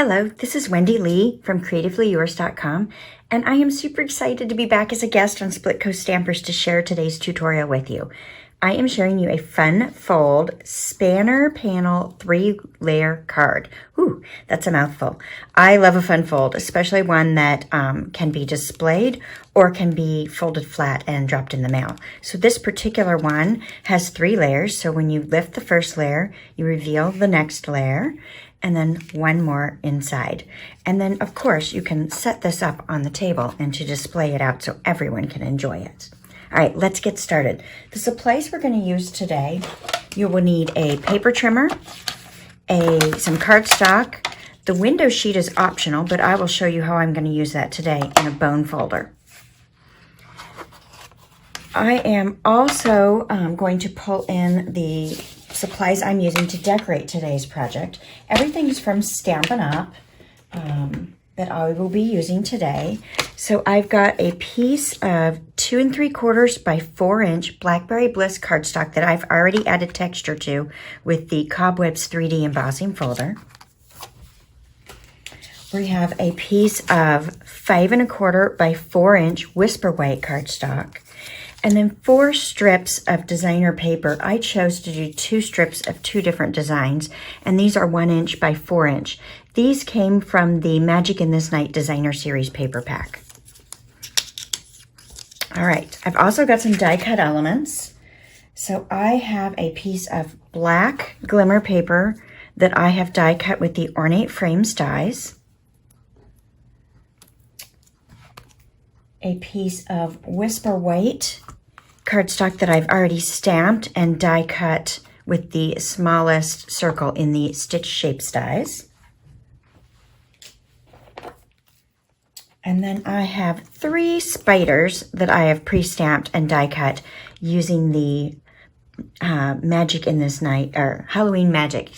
Hello, this is Wendy Lee from creativelyyours.com, and I am super excited to be back as a guest on Splitcoaststampers to share today's tutorial with you. I am sharing you a fun fold spanner panel 3-layer card. Ooh, that's a mouthful. I love a fun fold, especially one that can be displayed or can be folded flat and dropped in the mail. So this particular one has 3 layers. So when you lift the first layer, you reveal the next layer, and then one more inside. And then, of course, you can set this up on the table and to display it out so everyone can enjoy it. All right, let's get started. The supplies we're going to use today, you will need a paper trimmer, some cardstock. The window sheet is optional, but I will show you how I'm going to use that today in a bone folder. I am also going to pull in the supplies I'm using to decorate today's project. Everything is from Stampin' Up! That I will be using today. So I've got a piece of 2 3/4 by 4 inch Blackberry Bliss cardstock that I've already added texture to with the Cobwebs 3D embossing folder. We have a piece of 5 1/4 by 4 inch Whisper White cardstock. And then 4 strips of designer paper. I chose to do 2 strips of 2 different designs, and these are 1 inch by 4 inch. These came from the Magic in This Night Designer Series paper pack. All right, I've also got some die cut elements. So I have a piece of black glimmer paper that I have die cut with the Ornate Frames dies. A piece of Whisper White cardstock that I've already stamped and die cut with the smallest circle in the Stitch Shapes dies. And then I have 3 spiders that I have pre-stamped and die cut using the Magic in This Night, or Halloween Magic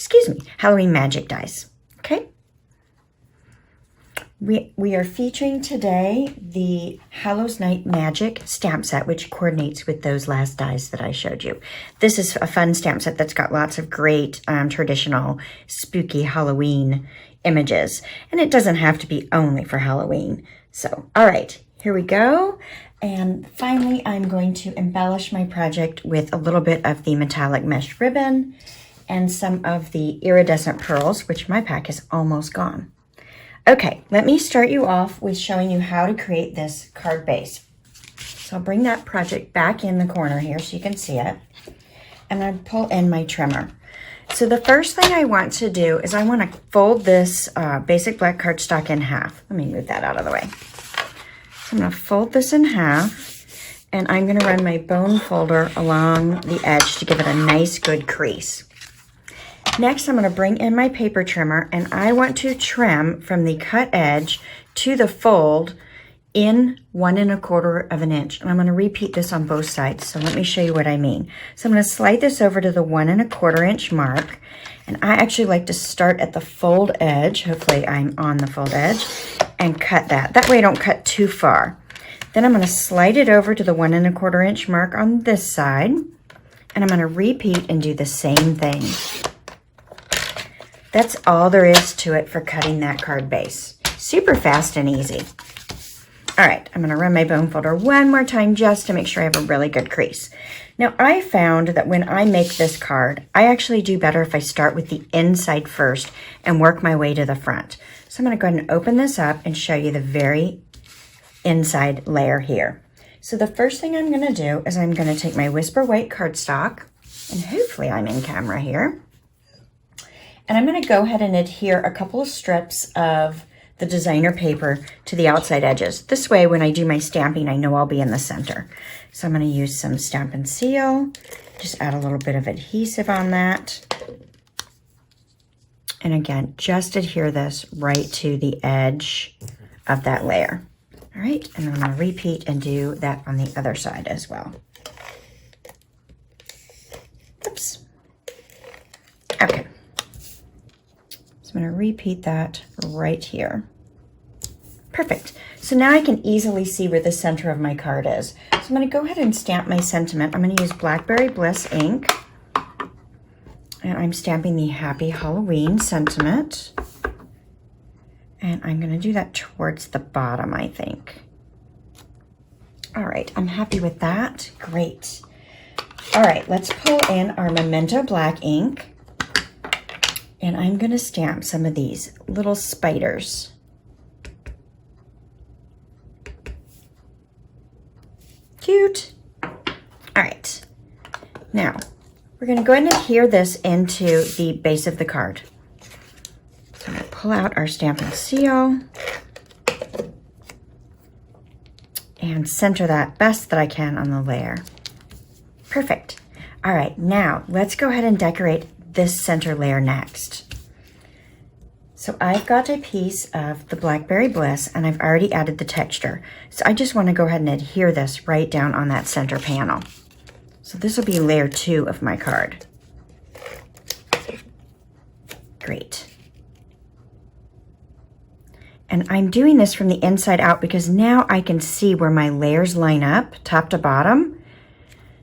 dies. Okay? We are featuring today the Hallows Night Magic stamp set, which coordinates with those last dies that I showed you. This is a fun stamp set that's got lots of great traditional spooky Halloween images. And it doesn't have to be only for Halloween. So, all right, here we go. And finally, I'm going to embellish my project with a little bit of the metallic mesh ribbon and some of the iridescent pearls, which my pack is almost gone. Okay, let me start you off with showing you how to create this card base. So I'll bring that project back in the corner here so you can see it. And I pull in my trimmer. So the first thing I want to do is I want to fold this basic black cardstock in half. Let me move that out of the way. So I'm going to fold this in half, and I'm going to run my bone folder along the edge to give it a nice good crease. Next, I'm going to bring in my paper trimmer, and I want to trim from the cut edge to the fold in 1 1/4 inch. And I'm going to repeat this on both sides. So let me show you what I mean. So I'm going to slide this over to the 1 1/4 inch mark. And I actually like to start at the fold edge. Hopefully I'm on the fold edge, and cut that. That way I don't cut too far. Then I'm going to slide it over to the 1 1/4 inch mark on this side. And I'm going to repeat and do the same thing. That's all there is to it for cutting that card base. Super fast and easy. All right, I'm gonna run my bone folder one more time just to make sure I have a really good crease. Now, I found that when I make this card, I actually do better if I start with the inside first and work my way to the front. So I'm gonna go ahead and open this up and show you the very inside layer here. So the first thing I'm gonna do is I'm gonna take my Whisper White cardstock, and hopefully I'm in camera here. And I'm going to go ahead and adhere a couple of strips of the designer paper to the outside edges. This way, when I do my stamping, I know I'll be in the center. So I'm going to use some Stamp and Seal. Just add a little bit of adhesive on that. And again, just adhere this right to the edge of that layer. All right, and I'm going to repeat and do that on the other side as well. Oops. Okay. I'm going to repeat that right here. Perfect. So now I can easily see where the center of my card is. So I'm going to go ahead and stamp my sentiment. I'm going to use Blackberry Bliss ink. And I'm stamping the Happy Halloween sentiment. And I'm going to do that towards the bottom, I think. All right, I'm happy with that. Great. All right, let's pull in our Memento Black ink. And I'm going to stamp some of these little spiders. Cute. All right. Now, we're going to go ahead and adhere this into the base of the card. So I'm going to pull out our Stamp and Seal and center that best that I can on the layer. Perfect. All right, now let's go ahead and decorate this center layer next. So I've got a piece of the Blackberry Bliss and I've already added the texture. So I just want to go ahead and adhere this right down on that center panel. So this will be layer 2 of my card. Great. And I'm doing this from the inside out because now I can see where my layers line up, top to bottom,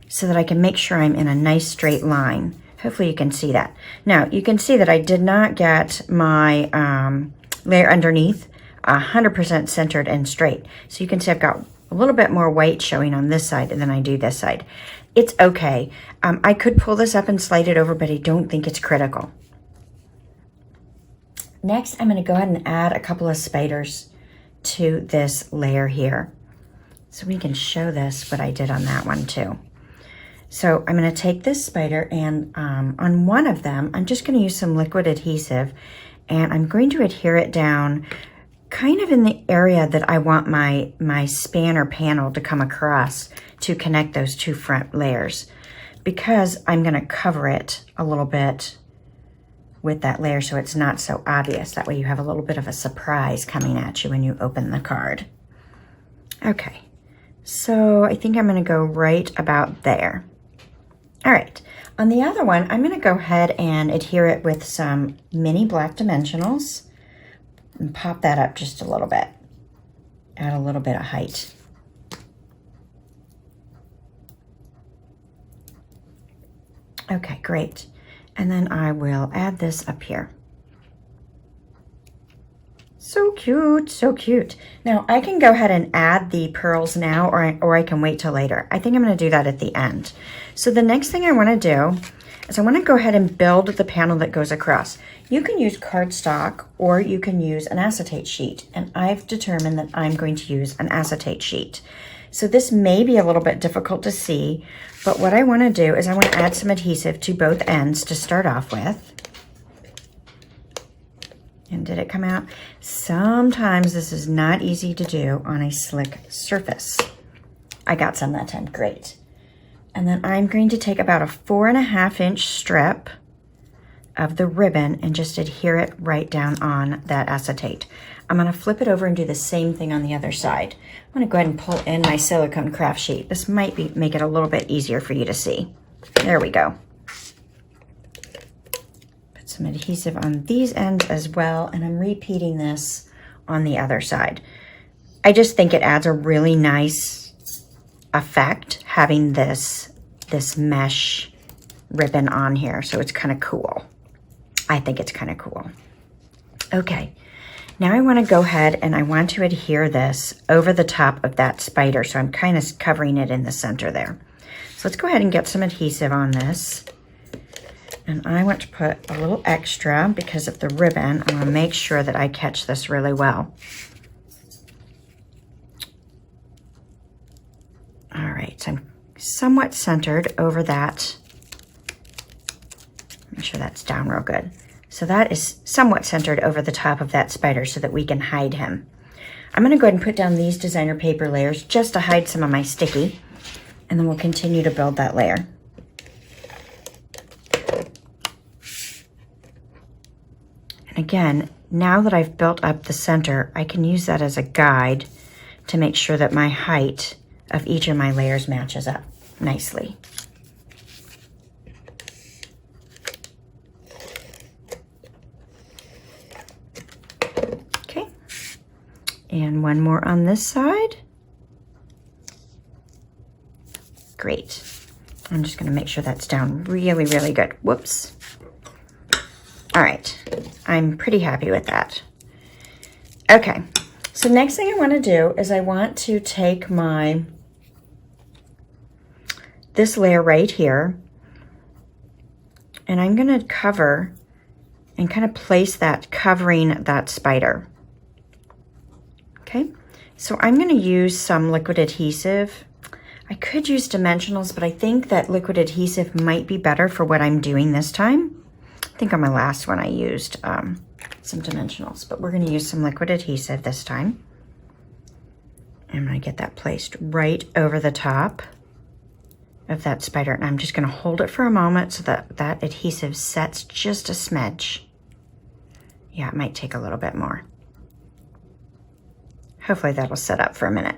so that I can make sure I'm in a nice straight line. Hopefully you can see that. Now, you can see that I did not get my layer underneath 100% centered and straight. So you can see I've got a little bit more white showing on this side than I do this side. It's okay. I could pull this up and slide it over, but I don't think it's critical. Next, I'm going to go ahead and add a couple of spiders to this layer here. So we can show this, what I did on that one too. So I'm going to take this spider and on one of them, I'm just going to use some liquid adhesive and I'm going to adhere it down kind of in the area that I want my span or panel to come across to connect those two front layers, because I'm going to cover it a little bit with that layer so it's not so obvious. That way you have a little bit of a surprise coming at you when you open the card. Okay, so I think I'm going to go right about there. All right, on the other one, I'm going to go ahead and adhere it with some mini black dimensionals and pop that up just a little bit. Add a little bit of height. Okay, great. And then I will add this up here. So cute, so cute. Now I can go ahead and add the pearls now, or I can wait till later. I think I'm going to do that at the end. So the next thing I want to do is I want to go ahead and build the panel that goes across. You can use cardstock or you can use an acetate sheet, and I've determined that I'm going to use an acetate sheet. So this may be a little bit difficult to see, but what I want to do is I want to add some adhesive to both ends to start off with. And did it come out? Sometimes this is not easy to do on a slick surface. I got some that time, great. And then I'm going to take about a 4.5 inch strip of the ribbon and just adhere it right down on that acetate. I'm going to flip it over and do the same thing on the other side. I'm going to go ahead and pull in my silicone craft sheet. This might make it a little bit easier for you to see. There we go. Put some adhesive on these ends as well, and I'm repeating this on the other side. I just think it adds a really nice effect having this mesh ribbon on here, so it's kind of cool. I think it's kind of cool. Okay. Now I want to go ahead and I want to adhere this over the top of that spider. So I'm kind of covering it in the center there. So let's go ahead and get some adhesive on this. And I want to put a little extra because of the ribbon. I want to make sure that I catch this really well. All right, so I'm somewhat centered over that. Make sure that's down real good. So that is somewhat centered over the top of that spider so that we can hide him. I'm going to go ahead and put down these designer paper layers just to hide some of my sticky, and then we'll continue to build that layer. And again, now that I've built up the center, I can use that as a guide to make sure that my height of each of my layers matches up nicely. And one more on this side. Great. I'm just going to make sure that's down really, really good. Whoops. All right. I'm pretty happy with that. Okay, so next thing I want to do is I want to take this layer right here, and I'm going to cover and kind of place that covering that spider. Okay, so I'm going to use some liquid adhesive. I could use dimensionals, but I think that liquid adhesive might be better for what I'm doing this time. I think on my last one I used some dimensionals, but we're going to use some liquid adhesive this time. I'm going to get that placed right over the top of that spider, and I'm just going to hold it for a moment so that that adhesive sets just a smidge. Yeah, it might take a little bit more. Hopefully that'll set up for a minute.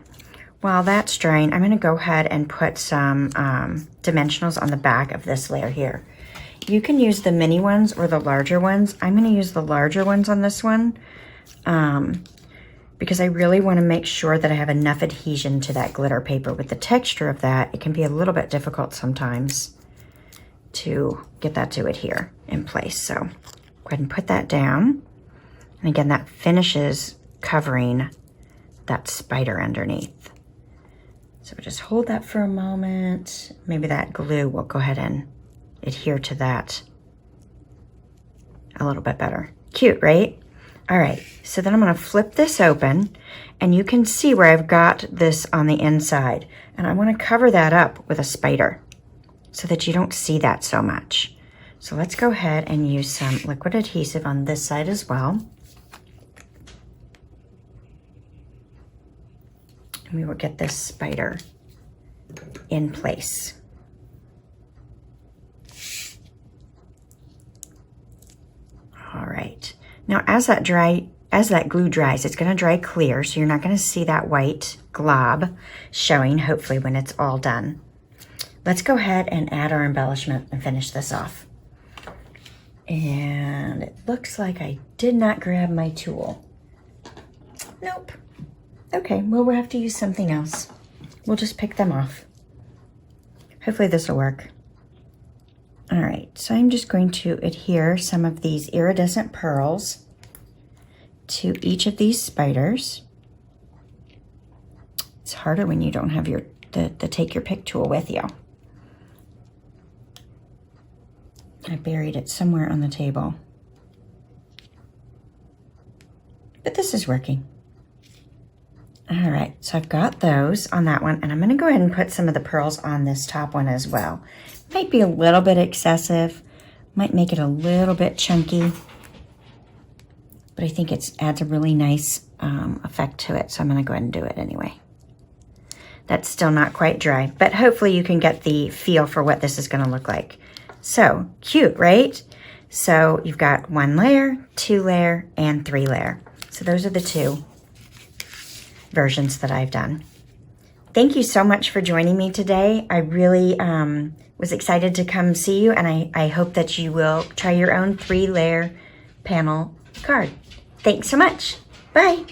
While that's drying, I'm going to go ahead and put some dimensionals on the back of this layer here. You can use the mini ones or the larger ones. I'm going to use the larger ones on this one because I really want to make sure that I have enough adhesion to that glitter paper. With the texture of that, it can be a little bit difficult sometimes to get that to adhere in place. So go ahead and put that down. And again, that finishes covering that spider underneath. So just hold that for a moment. Maybe that glue will go ahead and adhere to that a little bit better. Cute, right? All right, so then I'm going to flip this open, and you can see where I've got this on the inside. And I want to cover that up with a spider so that you don't see that so much. So let's go ahead and use some liquid adhesive on this side as well. And we will get this spider in place. All right. Now, as that glue dries, it's going to dry clear, so you're not going to see that white glob showing, hopefully, when it's all done. Let's go ahead and add our embellishment and finish this off. And it looks like I did not grab my tool. Nope. Okay, well, we'll have to use something else. We'll just pick them off. Hopefully this will work. All right, so I'm just going to adhere some of these iridescent pearls to each of these spiders. It's harder when you don't have the take your pick tool with you. I buried it somewhere on the table. But this is working. All right, so I've got those on that one, and I'm going to go ahead and put some of the pearls on this top one as well. Might be a little bit excessive, might make it a little bit chunky, but I think it adds a really nice effect to it, so I'm going to go ahead and do it anyway. That's still not quite dry, but hopefully you can get the feel for what this is going to look like. So, cute, right? So you've got 1 layer, 2 layer, and 3 layer. So those are the 2 versions that I've done. Thank you so much for joining me today. I really was excited to come see you, and I hope that you will try your own 3-layer panel card. Thanks so much. Bye.